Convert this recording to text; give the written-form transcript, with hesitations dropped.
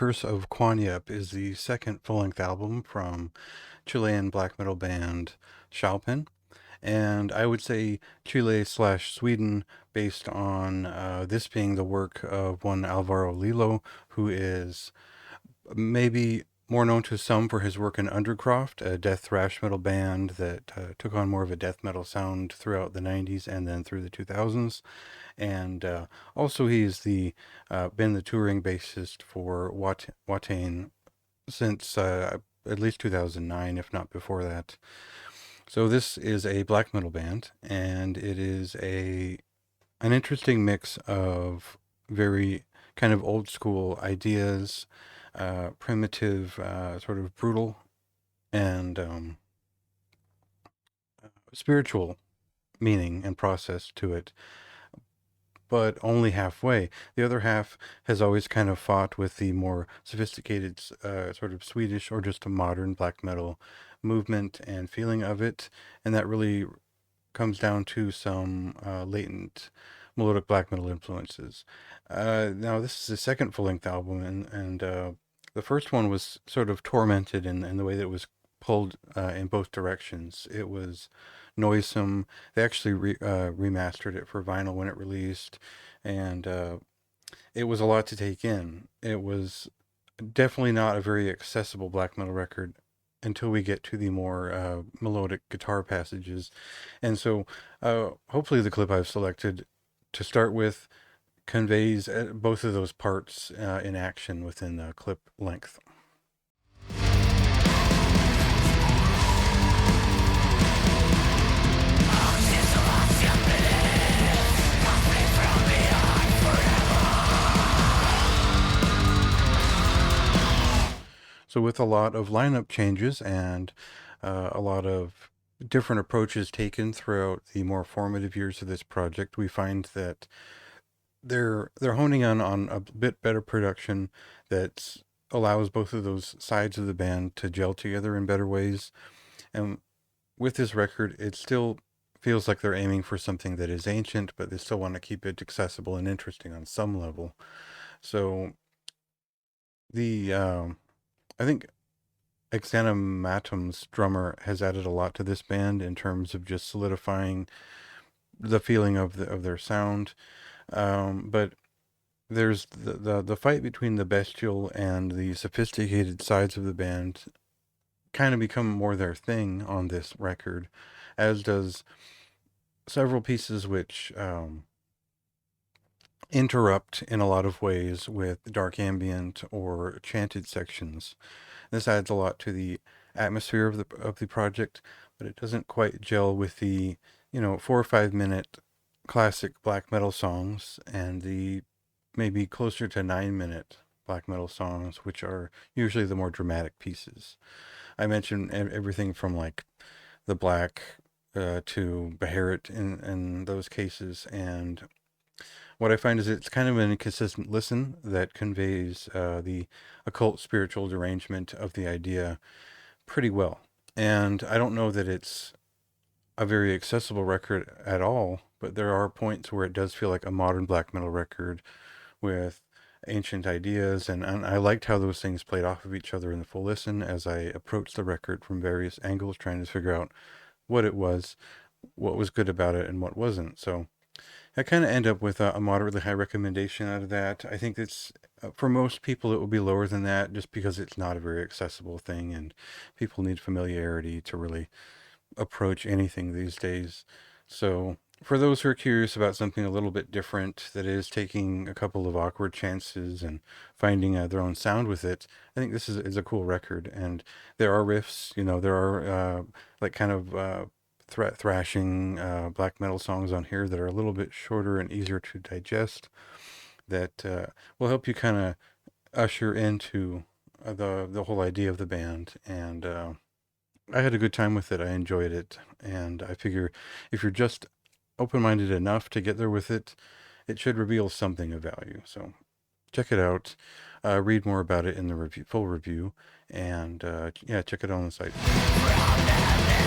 Curse of Kwányep is the second full-length album from Chilean black metal band Xalpen, and I would say Chile/Sweden based on this being the work of one Alvaro Lilo, who is maybe more known to some for his work in Undercroft, a death thrash metal band that took on more of a death metal sound throughout the 90s and then through the 2000s. And also he's been the touring bassist for Watain since at least 2009, if not before that. So this is a black metal band, and it is an interesting mix of very kind of old school ideas, primitive, sort of brutal, and spiritual meaning and process to it, but only halfway. The other half has always kind of fought with the more sophisticated, sort of Swedish or just a modern black metal movement and feeling of it, and that really comes down to some latent melodic black metal influences. Now, this is the second full-length album, and the first one was sort of tormented in the way that it was pulled in both directions. It was noisome. They actually remastered it for vinyl when it released, and it was a lot to take in. It was definitely not a very accessible black metal record until we get to the more melodic guitar passages. And so hopefully the clip I've selected to start with conveys both of those parts in action within the clip length. So with a lot of lineup changes and a lot of different approaches taken throughout the more formative years of this project, we find that they're honing on a bit better production that allows both of those sides of the band to gel together in better ways. And with this record, it still feels like they're aiming for something that is ancient, but they still want to keep it accessible and interesting on some level. So the I think Xanamatum's drummer has added a lot to this band in terms of just solidifying the feeling of their sound. But there's the fight between the bestial and the sophisticated sides of the band kind of become more their thing on this record, as does several pieces which interrupt in a lot of ways with dark ambient or chanted sections. This adds a lot to the atmosphere of the project, but it doesn't quite gel with the 4 or 5 minute classic black metal songs and the maybe closer to 9 minute black metal songs, which are usually the more dramatic pieces. I mentioned everything from like the Black to Beharit in those cases, and what I find is it's kind of an inconsistent listen that conveys the occult spiritual derangement of the idea pretty well. And I don't know that it's a very accessible record at all, but there are points where it does feel like a modern black metal record with ancient ideas, and I liked how those things played off of each other in the full listen as I approached the record from various angles, trying to figure out what it was, what was good about it, and what wasn't. So I kind of end up with a moderately high recommendation out of that. I think it's, for most people, it will be lower than that just because it's not a very accessible thing and people need familiarity to really approach anything these days. So for those who are curious about something a little bit different that is taking a couple of awkward chances and finding their own sound with it, I think this is a cool record. And there are riffs, there are like kind of thrashing black metal songs on here that are a little bit shorter and easier to digest that will help you kind of usher into the whole idea of the band. And I had a good time with it. I enjoyed it, and I figure if you're just open-minded enough to get there with it, it should reveal something of value. So check it out. Read more about it in the full review, and yeah, check it out on the site.